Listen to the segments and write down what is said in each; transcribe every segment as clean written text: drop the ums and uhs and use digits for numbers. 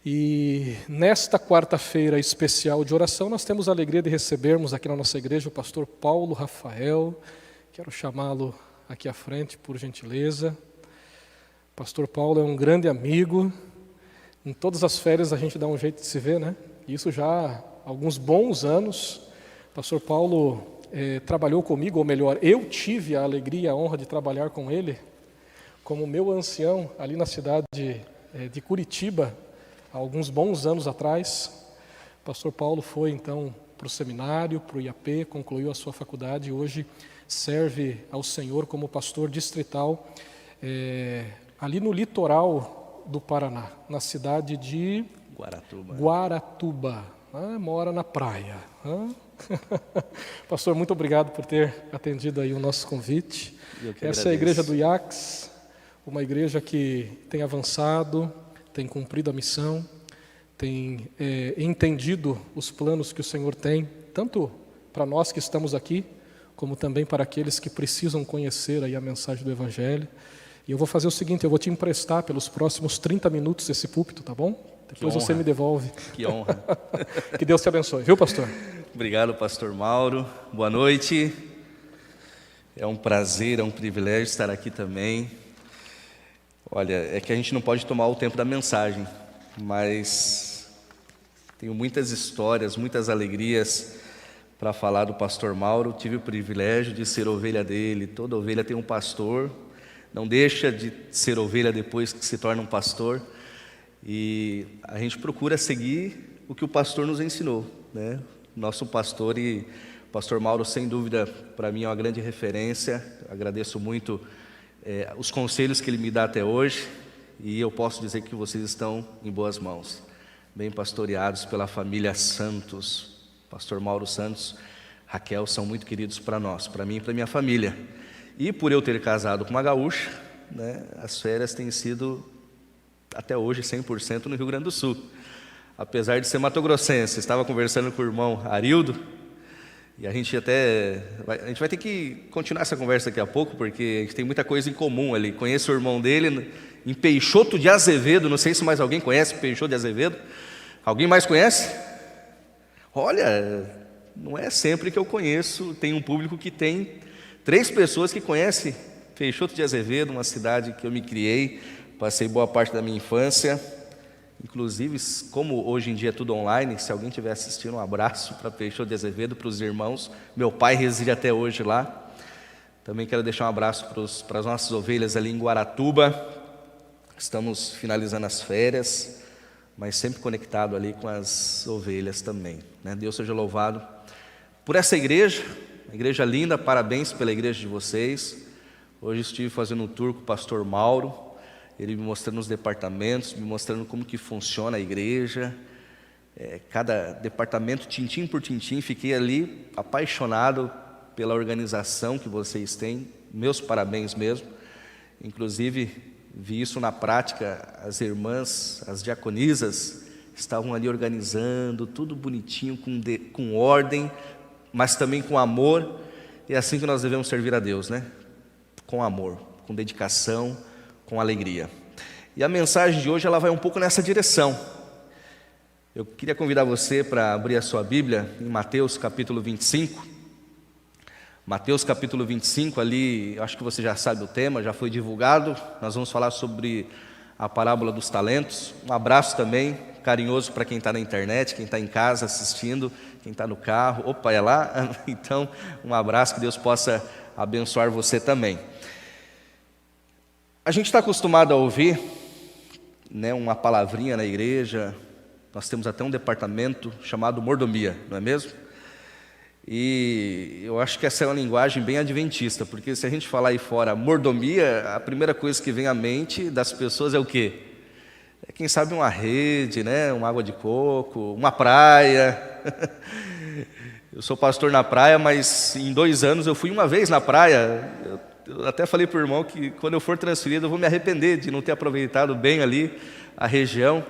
E nesta quarta-feira especial de oração, nós temos a alegria de recebermos aqui na nossa igreja o pastor Paulo Rafael. Quero chamá-lo aqui à frente, por gentileza. O pastor Paulo é um grande amigo. Em todas as férias a gente dá um jeito de se ver, né? Isso já há alguns bons anos. O pastor Paulo trabalhou comigo, ou melhor, eu tive a alegria e a honra de trabalhar com ele como meu ancião ali na cidade de Curitiba, há alguns bons anos atrás. O pastor Paulo foi então para o seminário, para o IAP, concluiu a sua faculdade e hoje serve ao Senhor como pastor distrital ali no litoral do Paraná, na cidade de Guaratuba. Mora na praia. Pastor, muito obrigado por ter atendido aí o nosso convite. Essa é a igreja do IACS, uma igreja que tem avançado, tem cumprido a missão, tem entendido os planos que o Senhor tem, tanto para nós que estamos aqui, como também para aqueles que precisam conhecer aí a mensagem do Evangelho. E eu vou fazer o seguinte, eu vou te emprestar pelos próximos 30 minutos esse púlpito, tá bom? Depois você me devolve. Que honra. Que Deus te abençoe, viu, pastor? Obrigado, pastor Mauro. Boa noite. É um prazer, é um privilégio estar aqui também. Olha, é que a gente não pode tomar o tempo da mensagem, mas tenho muitas histórias, muitas alegrias para falar do pastor Mauro. Tive o privilégio de ser ovelha dele. Toda ovelha tem um pastor, não deixa de ser ovelha depois que se torna um pastor. E a gente procura seguir o que o pastor nos ensinou, né? Nosso pastor e o pastor Mauro, sem dúvida, para mim é uma grande referência. Agradeço muito os conselhos que ele me dá até hoje, e eu posso dizer que vocês estão em boas mãos, bem pastoreados pela família Santos. Pastor Mauro Santos, Raquel são muito queridos para nós, para mim e para minha família. E por eu ter casado com uma gaúcha, né, as férias têm sido até hoje 100% no Rio Grande do Sul, apesar de ser matogrossense. Estava conversando com o irmão Arildo, e a gente vai ter que continuar essa conversa daqui a pouco, porque a gente tem muita coisa em comum ali. Conheço o irmão dele em Peixoto de Azevedo, não sei se mais alguém conhece Peixoto de Azevedo. Alguém mais conhece? Olha, não é sempre que eu conheço, tem um público que tem 3 pessoas que conhecem Peixoto de Azevedo, uma cidade que eu me criei, passei boa parte da minha infância. Inclusive, como hoje em dia é tudo online, se alguém estiver assistindo, um abraço para Peixoto de Azevedo, para os irmãos. Meu pai reside até hoje lá. Também quero deixar um abraço para as nossas ovelhas ali em Guaratuba. Estamos finalizando as férias, mas sempre conectado ali com as ovelhas também, né? Deus seja louvado por essa igreja, uma igreja linda. Parabéns pela igreja de vocês. Hoje estive fazendo um tour com o pastor Mauro, ele me mostrando os departamentos, me mostrando como que funciona a igreja, cada departamento, tintim por tintim. Fiquei ali apaixonado pela organização que vocês têm. Meus parabéns mesmo. Inclusive, vi isso na prática. As irmãs, as diaconisas, estavam ali organizando, tudo bonitinho, com ordem, mas também com amor. É assim que nós devemos servir a Deus, né? Com amor, com dedicação, com alegria. E a mensagem de hoje ela vai um pouco nessa direção. Eu queria convidar você para abrir a sua Bíblia em Mateus capítulo 25. Mateus capítulo 25, ali, acho que você já sabe o tema, já foi divulgado. Nós vamos falar sobre a parábola dos talentos. Um abraço também carinhoso para quem está na internet, quem está em casa assistindo, quem está no carro. Opa, é lá? Então, um abraço, que Deus possa abençoar você também. A gente está acostumado a ouvir, né, uma palavrinha na igreja. Nós temos até um departamento chamado mordomia, não é mesmo? E eu acho que essa é uma linguagem bem adventista, porque se a gente falar aí fora mordomia, a primeira coisa que vem à mente das pessoas é o quê? É, quem sabe, uma rede, né, uma água de coco, uma praia. Eu sou pastor na praia, mas em 2 anos eu fui uma vez na praia. Eu até falei para o irmão que quando eu for transferido eu vou me arrepender de não ter aproveitado bem ali a região.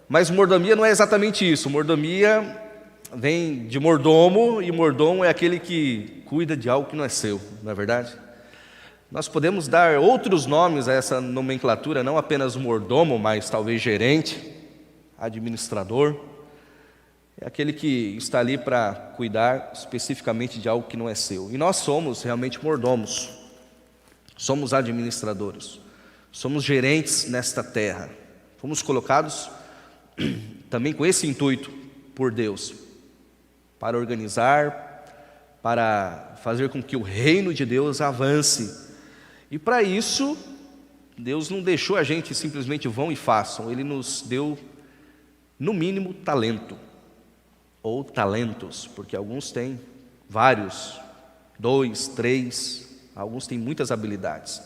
Mas mordomia não é exatamente isso. Mordomia vem de mordomo, e mordomo é aquele que cuida de algo que não é seu, não é verdade? Nós podemos dar outros nomes a essa nomenclatura, não apenas mordomo, mas talvez gerente, administrador, é aquele que está ali para cuidar especificamente de algo que não é seu. E nós somos realmente mordomos, somos administradores, somos gerentes nesta terra. Fomos colocados também com esse intuito por Deus, para organizar, para fazer com que o reino de Deus avance. E para isso, Deus não deixou a gente simplesmente vão e façam, Ele nos deu, no mínimo, talento, ou talentos, porque alguns têm vários, 2, 3, alguns têm muitas habilidades.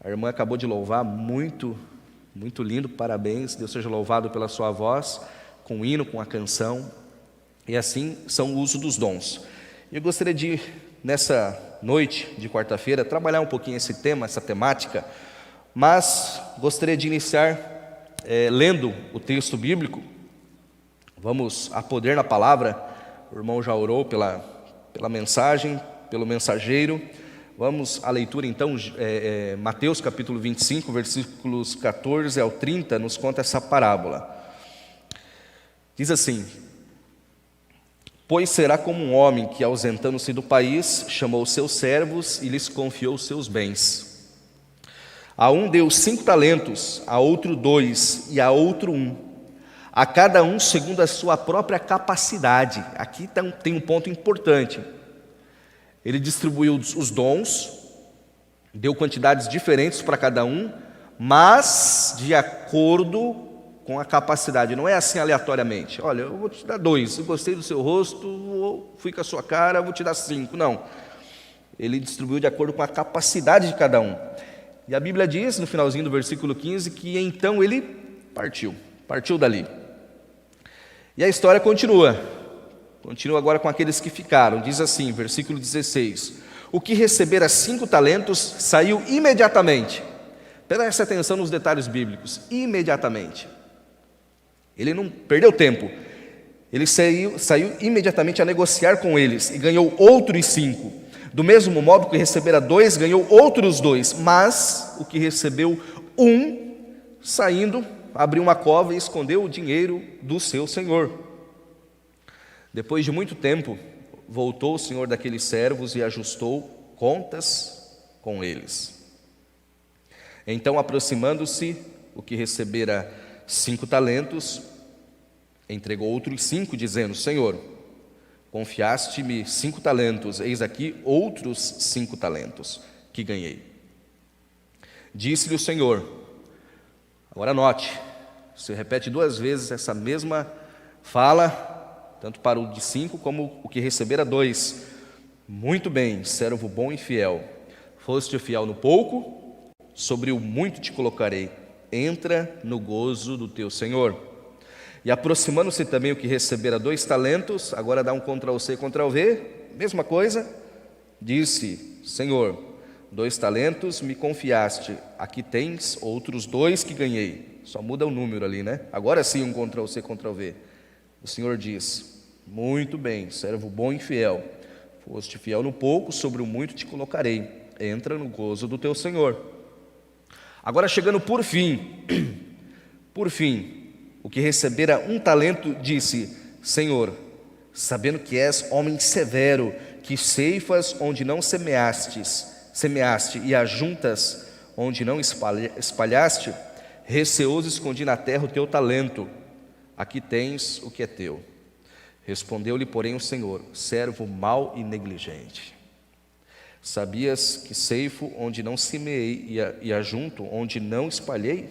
A irmã acabou de louvar, muito lindo, parabéns, Deus seja louvado pela sua voz, com o hino, com a canção, e assim são o uso dos dons. Eu gostaria de, nessa noite de quarta-feira, trabalhar um pouquinho esse tema, essa temática, mas gostaria de iniciar lendo o texto bíblico. Vamos a poder na palavra, o irmão já orou pela mensagem, pelo mensageiro. Vamos à leitura então, Mateus capítulo 25, versículos 14 ao 30, nos conta essa parábola. Diz assim: Pois será como um homem que, ausentando-se do país, chamou seus servos e lhes confiou seus bens. A um deu 5 talentos, a outro 2 e a outro 1. A cada um segundo a sua própria capacidade. Aqui tem um ponto importante. Ele distribuiu os dons, deu quantidades diferentes para cada um, mas de acordo com a capacidade. Não é assim aleatoriamente. Olha, eu vou te dar 2, eu gostei do seu rosto, fui com a sua cara, vou te dar 5. Não. Ele distribuiu de acordo com a capacidade de cada um. E a Bíblia diz, no finalzinho do versículo 15, que então ele partiu dali. E a história continua agora com aqueles que ficaram. Diz assim, versículo 16: O que recebera 5 talentos saiu imediatamente. Preste atenção nos detalhes bíblicos. Imediatamente. Ele não perdeu tempo. Ele saiu imediatamente a negociar com eles e ganhou outros 5. Do mesmo modo que recebera 2, ganhou outros 2. Mas o que recebeu 1, saindo, abriu uma cova e escondeu o dinheiro do seu senhor. Depois de muito tempo, voltou o senhor daqueles servos e ajustou contas com eles. Então, aproximando-se, o que recebera 5 talentos, entregou outros 5, dizendo: Senhor, confiaste-me 5 talentos, eis aqui outros 5 talentos que ganhei. Disse-lhe o Senhor, agora note, se repete 2 vezes essa mesma fala, tanto para o de 5 como o que recebera 2. Muito bem, servo bom e fiel. Foste fiel no pouco, sobre o muito te colocarei. Entra no gozo do teu Senhor. E aproximando-se também o que recebera 2 talentos, agora dá um Ctrl+C, Ctrl+V, mesma coisa, disse: Senhor, 2 talentos me confiaste, aqui tens outros 2 que ganhei. Só muda o número ali, né? Agora sim um Ctrl+C, Ctrl+V. O Senhor diz: muito bem, servo bom e fiel. Foste fiel no pouco, sobre o muito te colocarei. Entra no gozo do teu Senhor. Agora chegando por fim, o que recebera 1 talento disse: Senhor, sabendo que és homem severo, que ceifas onde não semeaste e ajuntas onde não espalhaste, receoso escondi na terra o teu talento. Aqui tens o que é teu. Respondeu-lhe, porém, o Senhor: servo mau e negligente. Sabias que ceifo onde não semeei e ajunto onde não espalhei?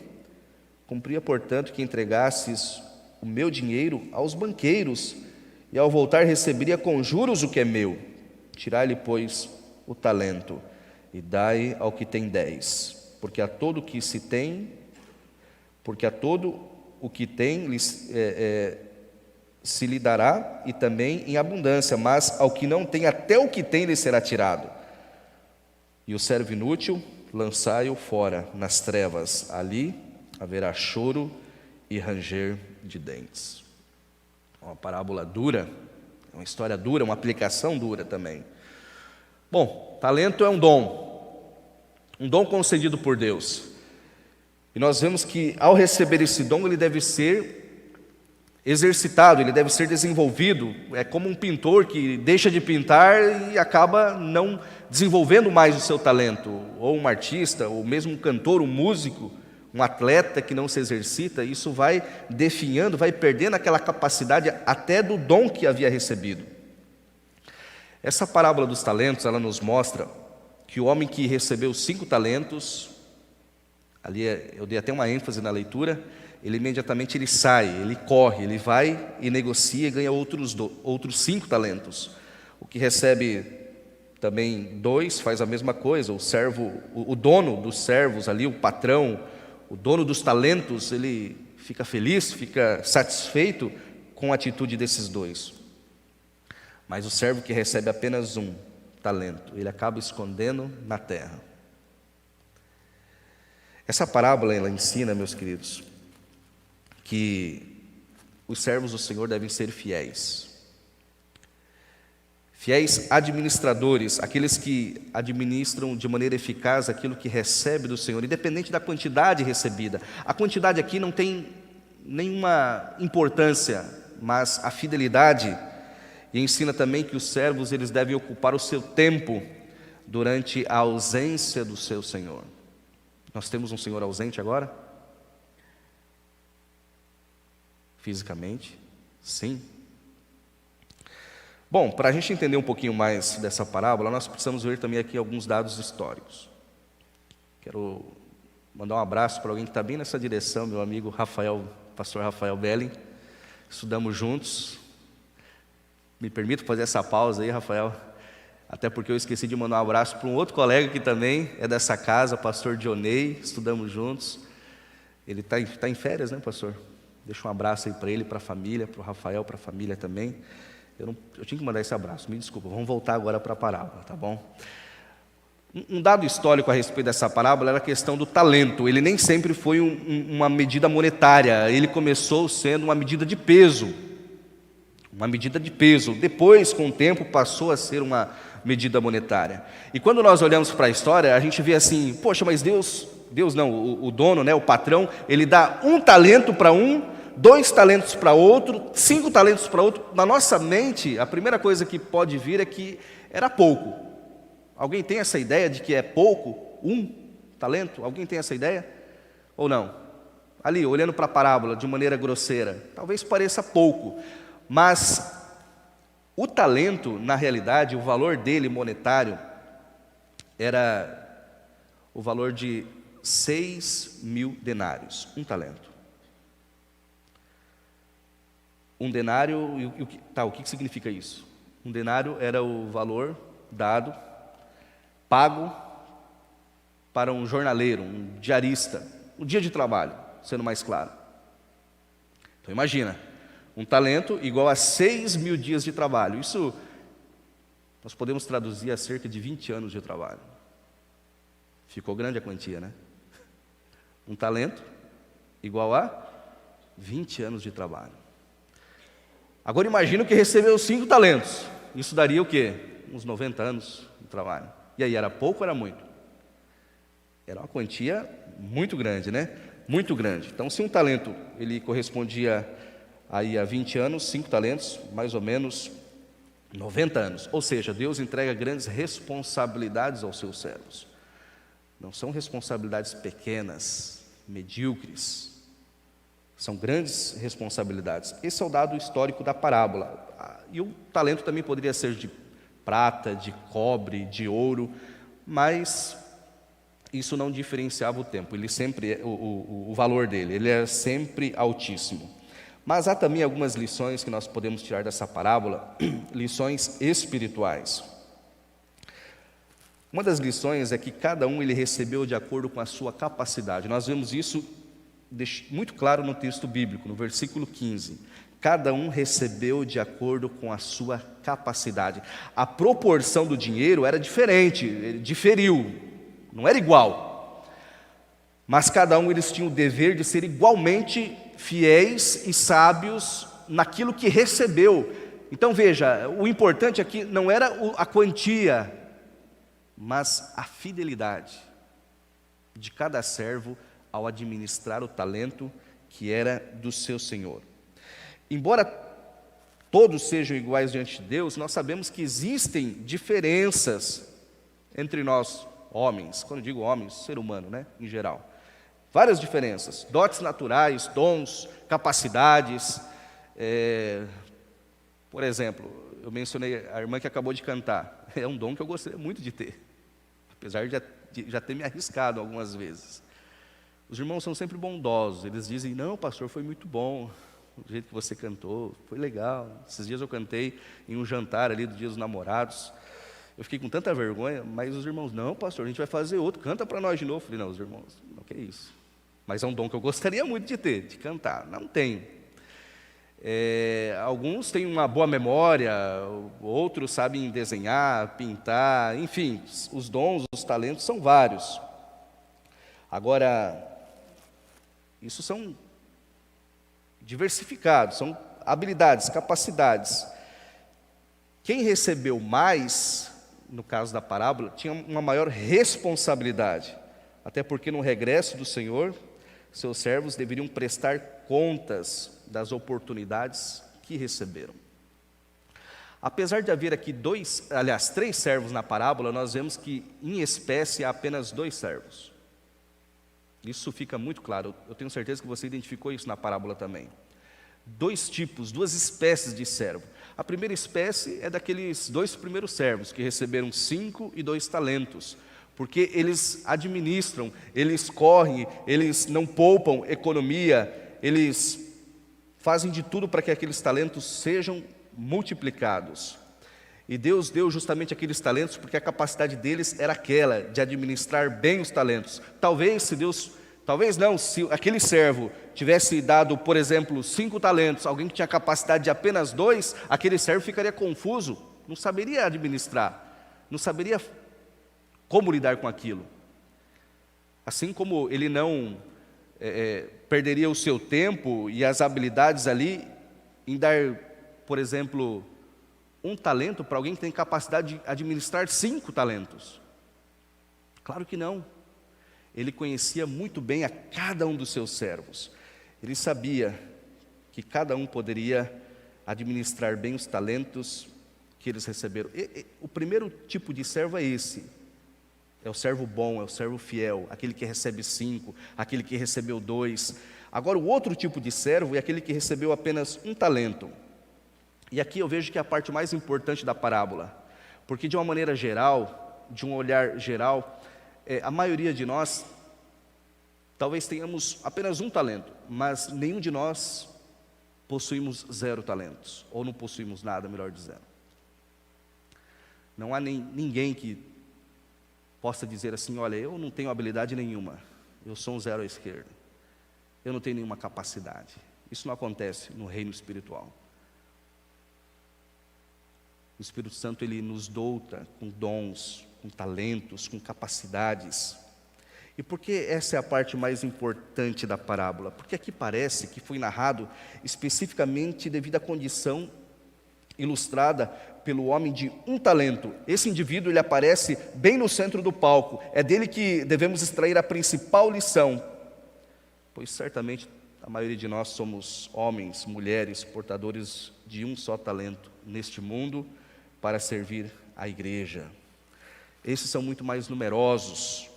Cumpria, portanto, que entregasses o meu dinheiro aos banqueiros, e ao voltar receberia com juros o que é meu. Tirai-lhe, pois, o talento, e dai ao que tem 10, porque a todo o que tem se lhe dará, e também em abundância, mas ao que não tem, até o que tem lhe será tirado. E o servo inútil, lançai-o fora nas trevas, ali haverá choro e ranger de dentes. Uma parábola dura, uma história dura, uma aplicação dura também. Bom, talento é um dom concedido por Deus. E nós vemos que ao receber esse dom, ele deve ser exercitado, ele deve ser desenvolvido. É como um pintor que deixa de pintar e acaba não desenvolvendo mais o seu talento, ou um artista, ou mesmo um cantor, um músico, um atleta que não se exercita. Isso vai definhando, vai perdendo aquela capacidade até do dom que havia recebido. Essa parábola dos talentos, ela nos mostra que o homem que recebeu 5 talentos, ali eu dei até uma ênfase na leitura, ele imediatamente ele sai, ele corre, ele vai e negocia e ganha outros 5 talentos. O que recebe também 2 faz a mesma coisa. O servo, o dono dos servos ali, o patrão, o dono dos talentos, ele fica feliz, fica satisfeito com a atitude desses 2. Mas o servo que recebe apenas 1 talento, ele acaba escondendo na terra. Essa parábola, ela ensina, meus queridos, que os servos do Senhor devem ser fiéis. Fiéis administradores, aqueles que administram de maneira eficaz aquilo que recebe do Senhor, independente da quantidade recebida. A quantidade aqui não tem nenhuma importância, mas a fidelidade. E ensina também que os servos eles devem ocupar o seu tempo durante a ausência do seu Senhor. Nós temos um Senhor ausente agora? Fisicamente? Sim. Bom, para a gente entender um pouquinho mais dessa parábola, nós precisamos ver também aqui alguns dados históricos. Quero mandar um abraço para alguém que está bem nessa direção, meu amigo Rafael, pastor Rafael Belling. Estudamos juntos. Me permito fazer essa pausa aí, Rafael, até porque eu esqueci de mandar um abraço para um outro colega que também é dessa casa, pastor Dionei, estudamos juntos. Ele está em férias, né, pastor? Deixa um abraço aí para ele, para a família, para o Rafael, para a família também. Eu tinha que mandar esse abraço, me desculpa. Vamos voltar agora para a parábola, tá bom? Um dado histórico a respeito dessa parábola era a questão do talento. Ele nem sempre foi uma medida monetária, ele começou sendo uma medida de peso. Uma medida de peso. Depois, com o tempo, passou a ser uma medida monetária. E quando nós olhamos para a história, a gente vê assim, poxa, mas Deus não, o dono, né, o patrão, ele dá 1 talento para um, 2 talentos para outro, 5 talentos para outro. Na nossa mente, a primeira coisa que pode vir é que era pouco. Alguém tem essa ideia de que é pouco? 1 talento? Alguém tem essa ideia? Ou não? Ali, olhando para a parábola de maneira grosseira, talvez pareça pouco. Mas o talento, na realidade, o valor dele monetário era o valor de 6.000 denários, 1 talento. 1 denário, o que significa isso? 1 denário era o valor dado, pago para um jornaleiro, um diarista, um dia de trabalho, sendo mais claro. Então imagina, 1 talento igual a 6.000 dias de trabalho. Isso nós podemos traduzir a cerca de 20 anos de trabalho. Ficou grande a quantia, né? 1 talento igual a 20 anos de trabalho. Agora imagina que recebeu 5 talentos. Isso daria o quê? Uns 90 anos de trabalho. E aí, era pouco ou era muito? Era uma quantia muito grande, né? Muito grande. Então, se 1 talento ele correspondia aí a 20 anos, 5 talentos, mais ou menos 90 anos. Ou seja, Deus entrega grandes responsabilidades aos seus servos. Não são responsabilidades pequenas, medíocres. São grandes responsabilidades. Esse é o dado histórico da parábola. E o talento também poderia ser de prata, de cobre, de ouro, mas isso não diferenciava o tempo. Ele sempre, o valor dele, ele é sempre altíssimo. Mas há também algumas lições que nós podemos tirar dessa parábola, lições espirituais. Uma das lições é que cada um ele recebeu de acordo com a sua capacidade. Nós vemos isso muito claro no texto bíblico, no versículo 15. Cada um recebeu de acordo com a sua capacidade. A proporção do dinheiro era diferente, ele diferiu, não era igual. Mas cada um eles tinham o dever de ser igualmente fiéis e sábios naquilo que recebeu. Então veja, o importante aqui não era a quantia, mas a fidelidade de cada servo ao administrar o talento que era do seu Senhor. embora todos sejam iguais diante de Deus, nós sabemos que existem diferenças entre nós, homens. Quando eu digo homens, ser humano, né, em geral. Várias diferenças, dotes naturais, dons, capacidades. Por exemplo, eu mencionei a irmã que acabou de cantar. É um dom que eu gostaria muito de ter, apesar de já ter me arriscado algumas vezes. Os irmãos são sempre bondosos, eles dizem, não, pastor, foi muito bom, o jeito que você cantou, foi legal. Esses dias eu cantei em um jantar ali do Dia dos Namorados, eu fiquei com tanta vergonha, mas os irmãos, não, pastor, a gente vai fazer outro, canta para nós de novo. Eu falei, não, os irmãos, não, que é isso. Mas é um dom que eu gostaria muito de ter, de cantar, não tenho. Alguns têm uma boa memória, outros sabem desenhar, pintar, enfim, os dons, os talentos são vários. Agora, isso são diversificados, são habilidades, capacidades. Quem recebeu mais, no caso da parábola, tinha uma maior responsabilidade, até porque no regresso do Senhor, seus servos deveriam prestar contas das oportunidades que receberam. Apesar de haver aqui três servos na parábola, nós vemos que em espécie há apenas 2 servos. Isso fica muito claro, eu tenho certeza que você identificou isso na parábola também. 2 tipos, 2 espécies de servo. A primeira espécie é daqueles 2 primeiros servos que receberam 5 e 2 talentos, porque eles administram, eles correm, eles não poupam economia, eles fazem de tudo para que aqueles talentos sejam multiplicados. E Deus deu justamente aqueles talentos porque a capacidade deles era aquela, de administrar bem os talentos. Se aquele servo tivesse dado, por exemplo, 5 talentos, alguém que tinha capacidade de apenas 2, aquele servo ficaria confuso, não saberia administrar, não saberia como lidar com aquilo. Assim como ele não perderia o seu tempo e as habilidades ali em dar, por exemplo, 1 talento para alguém que tem capacidade de administrar 5 talentos. Claro que não. Ele conhecia muito bem a cada um dos seus servos. Ele sabia que cada um poderia administrar bem os talentos que eles receberam. O primeiro tipo de servo é esse. É o servo bom, é o servo fiel, aquele que recebe 5, aquele que recebeu 2. Agora, o outro tipo de servo é aquele que recebeu apenas 1 talento. E aqui eu vejo que é a parte mais importante da parábola, porque de uma maneira geral, de um olhar geral, a maioria de nós talvez tenhamos apenas 1 talento, mas nenhum de nós possuímos 0 talentos, ou não possuímos nada, melhor dizendo. Não há ninguém que possa dizer assim, olha, eu não tenho habilidade nenhuma, eu sou um 0 à esquerda, eu não tenho nenhuma capacidade. Isso não acontece no reino espiritual. O Espírito Santo, ele nos douta com dons, com talentos, com capacidades. E por que essa é a parte mais importante da parábola? Porque aqui parece que foi narrado especificamente devido à condição ilustrada pelo homem de 1 talento. Esse indivíduo, ele aparece bem no centro do palco. É dele que devemos extrair a principal lição, pois certamente a maioria de nós somos homens, mulheres, portadores de 1 só talento neste mundo para servir a igreja. Esses são muito mais numerosos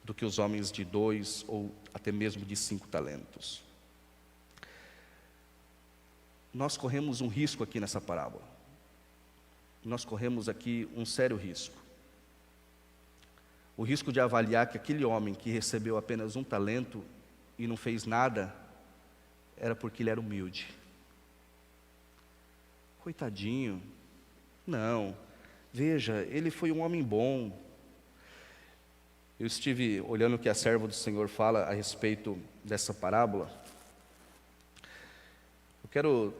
do que os homens de 2 ou até mesmo de 5 talentos. Nós corremos um risco aqui nessa parábola. Nós corremos aqui um sério risco. O risco de avaliar que aquele homem que recebeu apenas 1 talento e não fez nada, era porque ele era humilde. Coitadinho. Não. Veja, ele foi um homem bom. Eu estive olhando o que a serva do Senhor fala a respeito dessa parábola. Eu quero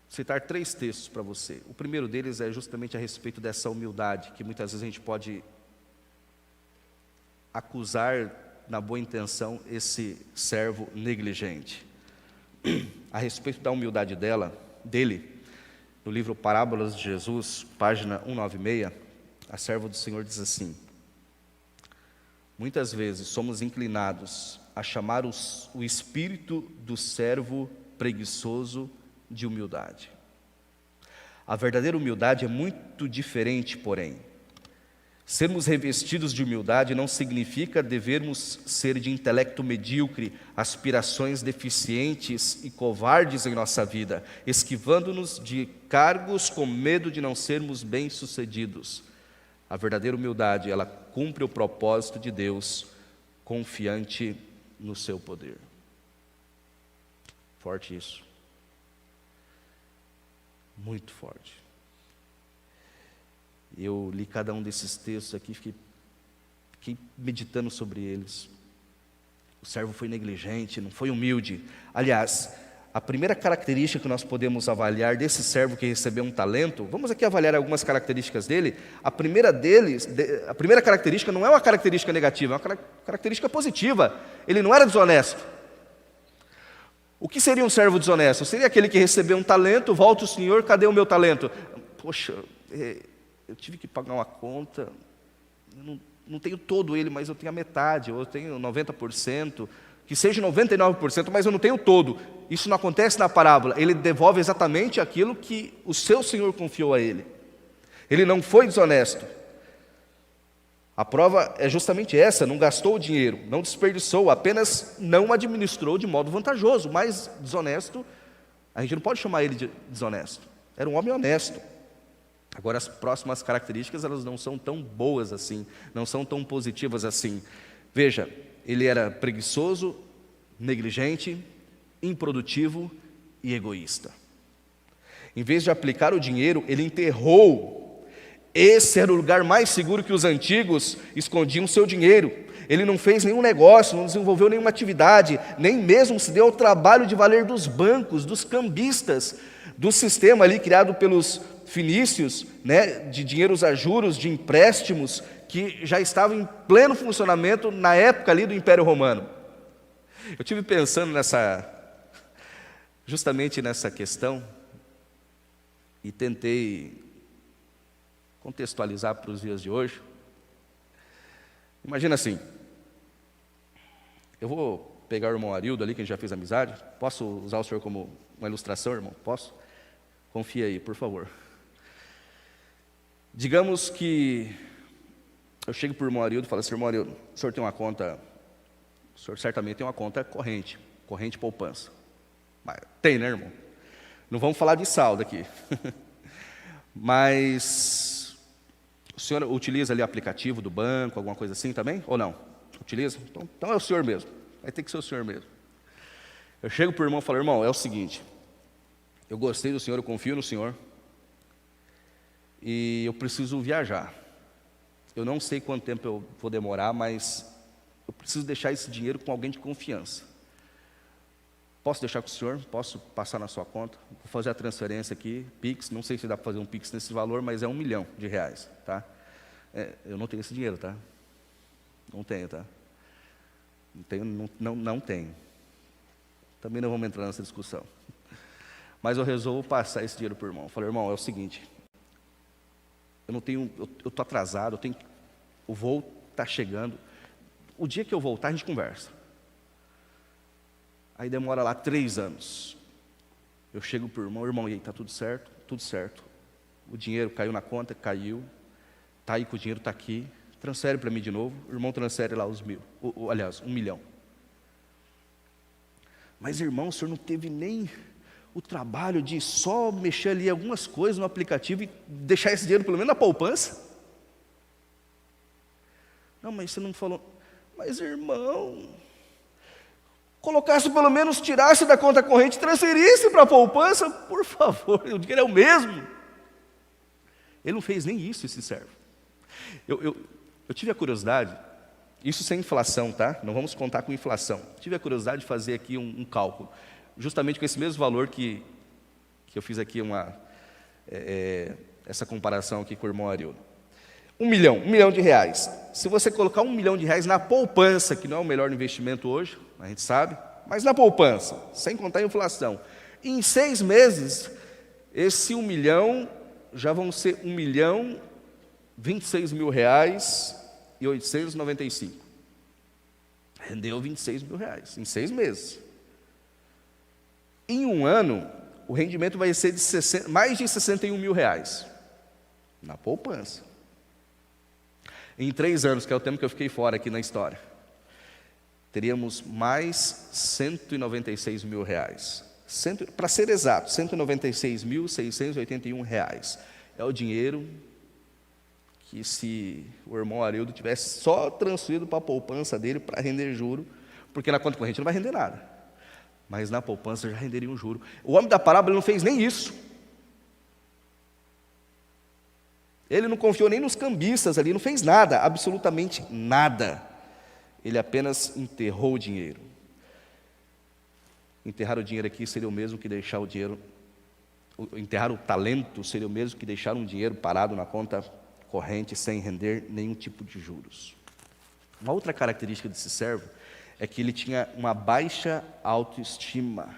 citar 3 textos para você. O primeiro deles é justamente a respeito dessa humildade, que muitas vezes a gente pode acusar, na boa intenção, esse servo negligente. A respeito da humildade dele, no livro Parábolas de Jesus, página 196, a serva do Senhor diz assim: muitas vezes somos inclinados a chamar o espírito do servo preguiçoso de humildade. A verdadeira humildade é muito diferente, porém. Sermos revestidos de humildade não significa devermos ser de intelecto medíocre, aspirações deficientes e covardes em nossa vida, esquivando-nos de cargos com medo de não sermos bem-sucedidos. A verdadeira humildade, ela cumpre o propósito de Deus, confiante no seu poder. Forte isso. Muito forte. Eu li cada um desses textos aqui, fiquei meditando sobre eles. O servo foi negligente, não foi humilde. Aliás, a primeira característica que nós podemos avaliar desse servo que recebeu um talento, vamos aqui avaliar algumas características dele. A primeira característica não é uma característica negativa, é uma característica positiva. Ele não era desonesto. O que seria um servo desonesto? Seria aquele que recebeu um talento, volta o senhor, cadê o meu talento? Poxa, eu tive que pagar uma conta, eu não tenho todo ele, mas eu tenho a metade, ou eu tenho 90%, que seja 99%, mas eu não tenho todo. Isso não acontece na parábola. Ele devolve exatamente aquilo que o seu senhor confiou a ele. Ele não foi desonesto. A prova é justamente essa: não gastou o dinheiro, não desperdiçou, apenas não administrou de modo vantajoso. Mas desonesto, a gente não pode chamar ele de desonesto. Era um homem honesto. Agora, as próximas características, elas não são tão boas assim, não são tão positivas assim. Veja, ele era preguiçoso, negligente, improdutivo e egoísta. Em vez de aplicar o dinheiro, ele enterrou. Esse era o lugar mais seguro que os antigos escondiam seu dinheiro. Ele não fez nenhum negócio, não desenvolveu nenhuma atividade, nem mesmo se deu ao trabalho de valer dos bancos, dos cambistas, do sistema ali criado pelos fenícios, né, de dinheiros a juros, de empréstimos, que já estava em pleno funcionamento na época ali do Império Romano. Eu tive pensando justamente nessa questão, e tentei contextualizar para os dias de hoje. Imagina assim, eu vou pegar o irmão Arildo ali, que a gente já fez amizade. Posso usar o senhor como uma ilustração, irmão? Posso? Confia aí, por favor. Digamos que eu chego para o irmão Arildo e falo assim: irmão Arildo, o senhor tem uma conta, o senhor certamente tem uma conta corrente poupança. Mas tem, né, irmão? Não vamos falar de saldo aqui. Mas o senhor utiliza ali o aplicativo do banco, alguma coisa assim também? Ou não? Utiliza? Então é o senhor mesmo. Vai ter que ser o senhor mesmo. Eu chego para o irmão e falo: irmão, é o seguinte, eu gostei do senhor, eu confio no senhor, e eu preciso viajar. Eu não sei quanto tempo eu vou demorar, mas eu preciso deixar esse dinheiro com alguém de confiança. Posso deixar com o senhor? Posso passar na sua conta? Vou fazer a transferência aqui, Pix. Não sei se dá para fazer um Pix nesse valor, mas é R$1 milhão, tá? Eu não tenho esse dinheiro, tá? Não tenho, tá? Não tenho. Também não vamos entrar nessa discussão. Mas eu resolvo passar esse dinheiro para o irmão. Eu falei: irmão, é o seguinte, eu estou atrasado, o voo está chegando. O dia que eu voltar, a gente conversa. Aí demora lá 3 anos. Eu chego para o irmão: irmão, e aí, está tudo certo? Tudo certo. O dinheiro caiu na conta, caiu. Está aí que o dinheiro está aqui. Transfere para mim de novo. O irmão transfere lá os 1 mil. Aliás, 1 milhão. Mas, irmão, o senhor não teve nem o trabalho de só mexer ali algumas coisas no aplicativo e deixar esse dinheiro pelo menos na poupança? Não, mas você não falou. Mas, irmão, colocasse pelo menos, tirasse da conta corrente e transferisse para a poupança, por favor, o dinheiro é o mesmo. Ele não fez nem isso, esse servo. Eu tive a curiosidade, isso sem inflação, tá? Não vamos contar com inflação. Tive a curiosidade de fazer aqui um cálculo, justamente com esse mesmo valor que eu fiz aqui essa comparação aqui com o irmão Arildo. 1 milhão de reais. Se você colocar 1 milhão de reais na poupança, que não é o melhor investimento hoje, a gente sabe, mas na poupança, sem contar a inflação, em 6 meses, esse 1 milhão já vão ser R$1.026.895. Rendeu 26 mil reais, em 6 meses. Em um ano, o rendimento vai ser de mais de 61 mil reais, na poupança. Em 3 anos, que é o tempo que eu fiquei fora aqui na história, teríamos mais 196 mil reais. Para ser exato, 196.681 reais. É o dinheiro que, se o irmão Arildo tivesse só transferido para a poupança dele para render juro, porque na conta corrente não vai render nada, mas na poupança já renderia um juro. O homem da parábola não fez nem isso. Ele não confiou nem nos cambistas ali, não fez nada, absolutamente nada. Ele apenas enterrou o dinheiro. Enterrar o dinheiro aqui seria o mesmo que deixar o dinheiro, enterrar o talento seria o mesmo que deixar um dinheiro parado na conta corrente sem render nenhum tipo de juros. Uma outra característica desse servo é que ele tinha uma baixa autoestima.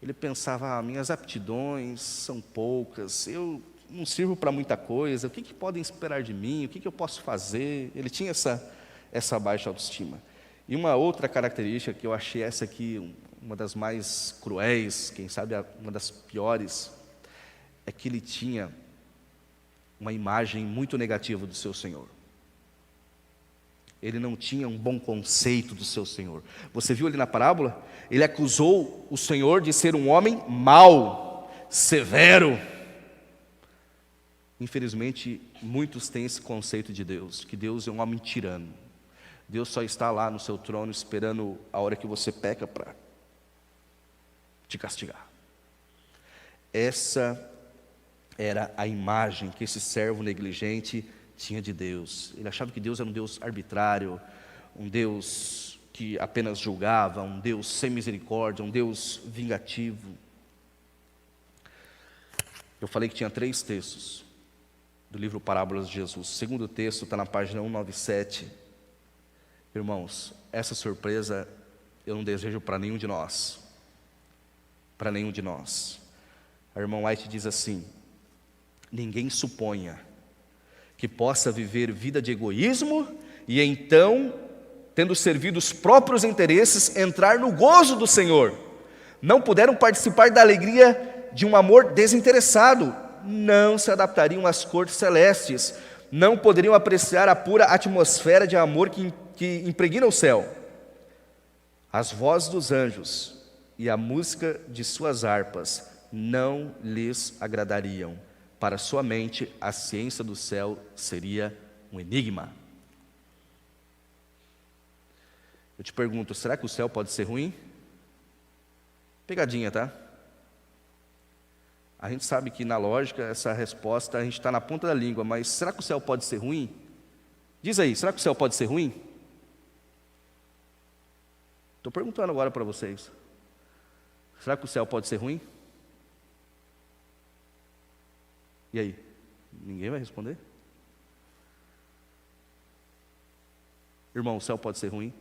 Ele pensava, minhas aptidões são poucas, eu não sirvo para muita coisa, o que podem esperar de mim, o que eu posso fazer? Ele tinha essa baixa autoestima. E uma outra característica que eu achei essa aqui uma das mais cruéis, quem sabe uma das piores, é que ele tinha uma imagem muito negativa do seu Senhor. Ele não tinha um bom conceito do seu Senhor. Você viu ali na parábola? Ele acusou o Senhor de ser um homem mau, severo. Infelizmente, muitos têm esse conceito de Deus, que Deus é um homem tirano. Deus só está lá no seu trono esperando a hora que você peca para te castigar. Essa era a imagem que esse servo negligente tinha de Deus. Ele achava que Deus era um Deus arbitrário, um Deus que apenas julgava, um Deus sem misericórdia, um Deus vingativo. Eu falei que tinha 3 textos do livro Parábolas de Jesus. O segundo texto está na página 197. Irmãos, essa surpresa eu não desejo para nenhum de nós. Para nenhum de nós. A irmã White diz assim: ninguém suponha que possa viver vida de egoísmo e então, tendo servido os próprios interesses, entrar no gozo do Senhor. Não puderam participar da alegria de um amor desinteressado, não se adaptariam às cortes celestes, não poderiam apreciar a pura atmosfera de amor que impregna o céu. As vozes dos anjos e a música de suas harpas não lhes agradariam. Para sua mente, a ciência do céu seria um enigma. Eu te pergunto, será que o céu pode ser ruim? Pegadinha, tá? A gente sabe que na lógica, essa resposta a gente está na ponta da língua, mas será que o céu pode ser ruim? Diz aí, será que o céu pode ser ruim? Estou perguntando agora para vocês. Será que o céu pode ser ruim? E aí? Ninguém vai responder? Irmão, o céu pode ser ruim?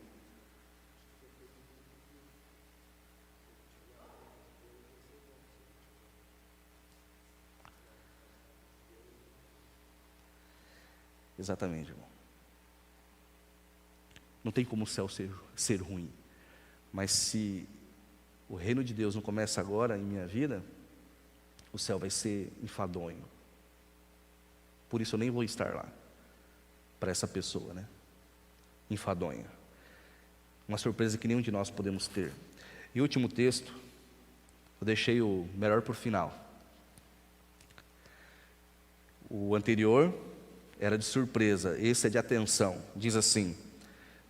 Exatamente, irmão. Não tem como o céu ser ruim. Mas se o reino de Deus não começa agora em minha vida, o céu vai ser enfadonho. Por isso eu nem vou estar lá, para essa pessoa, né? Enfadonha. Uma surpresa que nenhum de nós podemos ter. E o último texto, eu deixei o melhor por final. O anterior era de surpresa, esse é de atenção. Diz assim,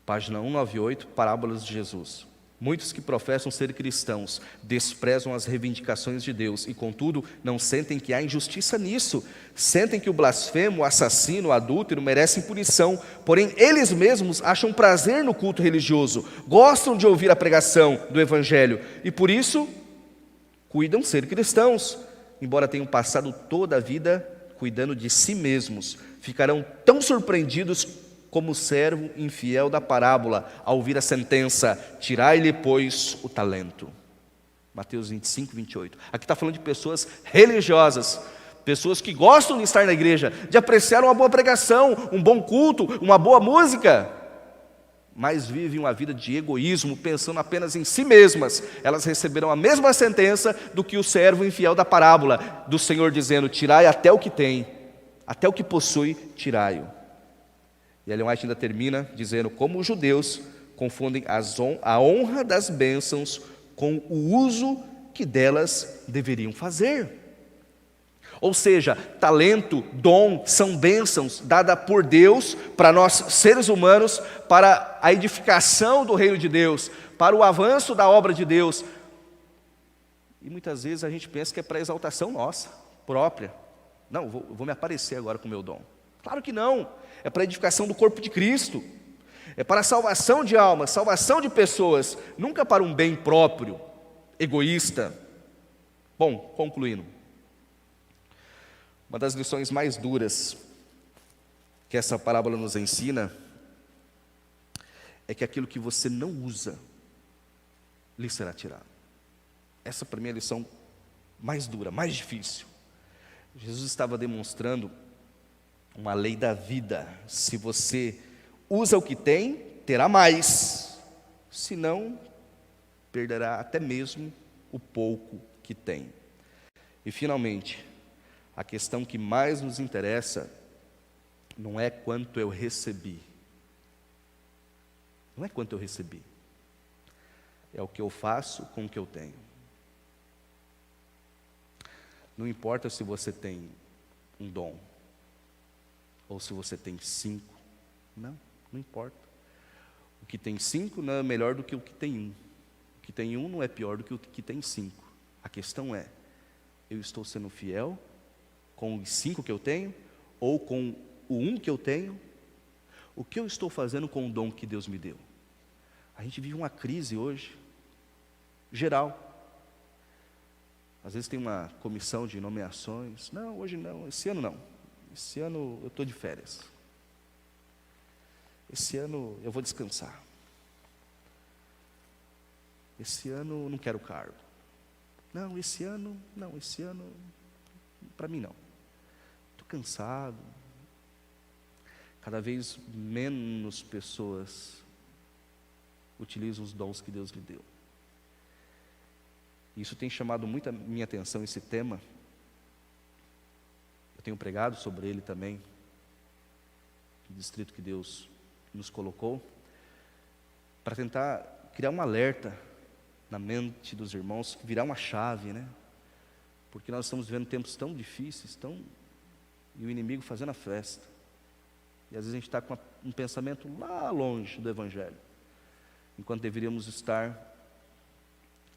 página 198, Parábolas de Jesus. Muitos que professam ser cristãos desprezam as reivindicações de Deus e, contudo, não sentem que há injustiça nisso. Sentem que o blasfemo, o assassino, o adúltero merecem punição, porém eles mesmos acham prazer no culto religioso, gostam de ouvir a pregação do Evangelho e, por isso, cuidam ser cristãos. Embora tenham passado toda a vida cuidando de si mesmos, ficarão tão surpreendidos como o servo infiel da parábola, ao ouvir a sentença, tirai-lhe, pois, o talento. Mateus 25, 28. Aqui está falando de pessoas religiosas, pessoas que gostam de estar na igreja, de apreciar uma boa pregação, um bom culto, uma boa música, mas vivem uma vida de egoísmo, pensando apenas em si mesmas, elas receberão a mesma sentença do que o servo infiel da parábola do Senhor dizendo: tirai até o que tem, até o que possui, tirai-o. E Ellen White ainda termina dizendo: como os judeus confundem a honra das bênçãos com o uso que delas deveriam fazer. Ou seja, talento, dom, são bênçãos dadas por Deus para nós seres humanos, para a edificação do reino de Deus, para o avanço da obra de Deus. E muitas vezes a gente pensa que é para exaltação nossa, própria. Não, vou me aparecer agora com o meu dom. Claro que não, é para a edificação do corpo de Cristo, é para a salvação de almas, salvação de pessoas, nunca para um bem próprio, egoísta. Bom, concluindo. Uma das lições mais duras que essa parábola nos ensina é que aquilo que você não usa lhe será tirado. Essa para mim é a lição mais dura, mais difícil. Jesus estava demonstrando uma lei da vida: se você usa o que tem, terá mais, se não, perderá até mesmo o pouco que tem. E finalmente, a questão que mais nos interessa não é quanto eu recebi. Não é quanto eu recebi. É o que eu faço com o que eu tenho. Não importa se você tem um dom, ou se você tem 5. Não importa. O que tem 5 não é melhor do que o que tem 1. O que tem 1 não é pior do que o que tem 5. A questão é: eu estou sendo fiel com os 5 que eu tenho, ou com o 1 que eu tenho? O que eu estou fazendo com o dom que Deus me deu? A gente vive uma crise hoje, geral. Às vezes tem uma comissão de nomeações. Não, hoje não, esse ano não. Esse ano eu estou de férias. Esse ano eu vou descansar. Esse ano eu não quero cargo. Não, esse ano, para mim não. Cansado. Cada vez menos pessoas utilizam os dons que Deus lhe deu. Isso tem chamado muito a minha atenção, esse tema. Eu tenho pregado sobre ele também, no distrito que Deus nos colocou, para tentar criar um alerta na mente dos irmãos, virar uma chave, né? Porque nós estamos vivendo tempos tão difíceis, e o inimigo fazendo a festa. E às vezes a gente está com um pensamento lá longe do Evangelho, enquanto deveríamos estar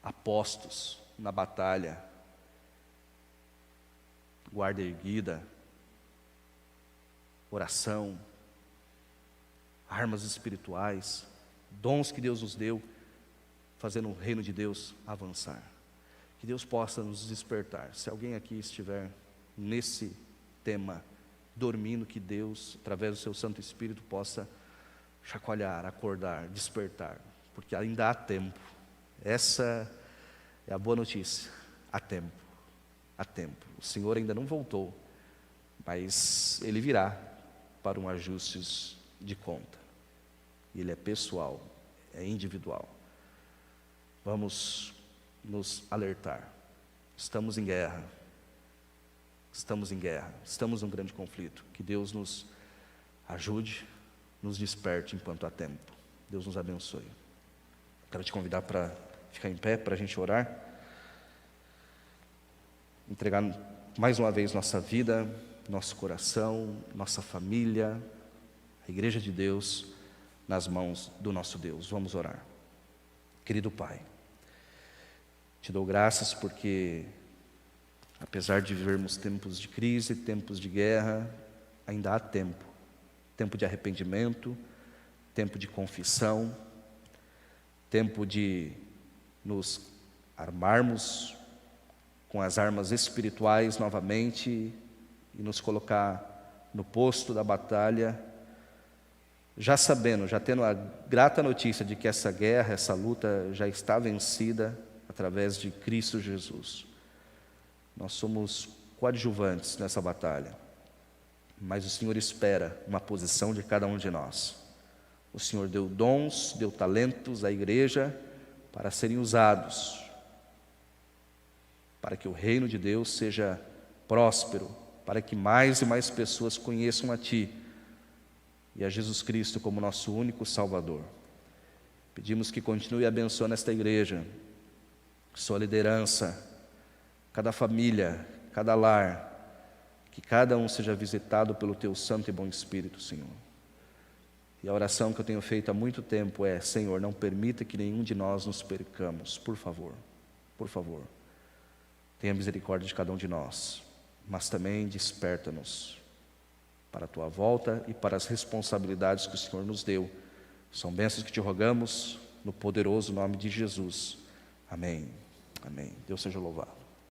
apostos na batalha, guarda erguida, oração, armas espirituais, dons que Deus nos deu, fazendo o reino de Deus avançar. Que Deus possa nos despertar. Se alguém aqui estiver nesse tema, dormindo, que Deus, através do seu Santo Espírito, possa chacoalhar, acordar, despertar, porque ainda há tempo. Essa é a boa notícia. Há tempo, há tempo. O Senhor ainda não voltou, mas Ele virá para um ajuste de conta. Ele é pessoal, é individual. Vamos nos alertar. Estamos em guerra. Estamos num grande conflito. Que Deus nos ajude, nos desperte enquanto há tempo. Deus nos abençoe. Quero te convidar para ficar em pé, para a gente orar. Entregar mais uma vez nossa vida, nosso coração, nossa família, a Igreja de Deus, nas mãos do nosso Deus. Vamos orar. Querido Pai, te dou graças porque, apesar de vivermos tempos de crise, tempos de guerra, ainda há tempo. Tempo de arrependimento, tempo de confissão, tempo de nos armarmos com as armas espirituais novamente e nos colocar no posto da batalha, já sabendo, já tendo a grata notícia de que essa guerra, essa luta já está vencida através de Cristo Jesus. Nós somos coadjuvantes nessa batalha, mas o Senhor espera uma posição de cada um de nós. O Senhor deu dons, deu talentos à igreja para serem usados, para que o reino de Deus seja próspero, para que mais e mais pessoas conheçam a Ti e a Jesus Cristo como nosso único Salvador. Pedimos que continue abençoando esta igreja, sua liderança, cada família, cada lar, que cada um seja visitado pelo Teu Santo e bom Espírito, Senhor. E a oração que eu tenho feito há muito tempo é: Senhor, não permita que nenhum de nós nos percamos, por favor, tenha misericórdia de cada um de nós, mas também desperta-nos para a Tua volta e para as responsabilidades que o Senhor nos deu. São bênçãos que Te rogamos, no poderoso nome de Jesus. Amém. Amém. Deus seja louvado.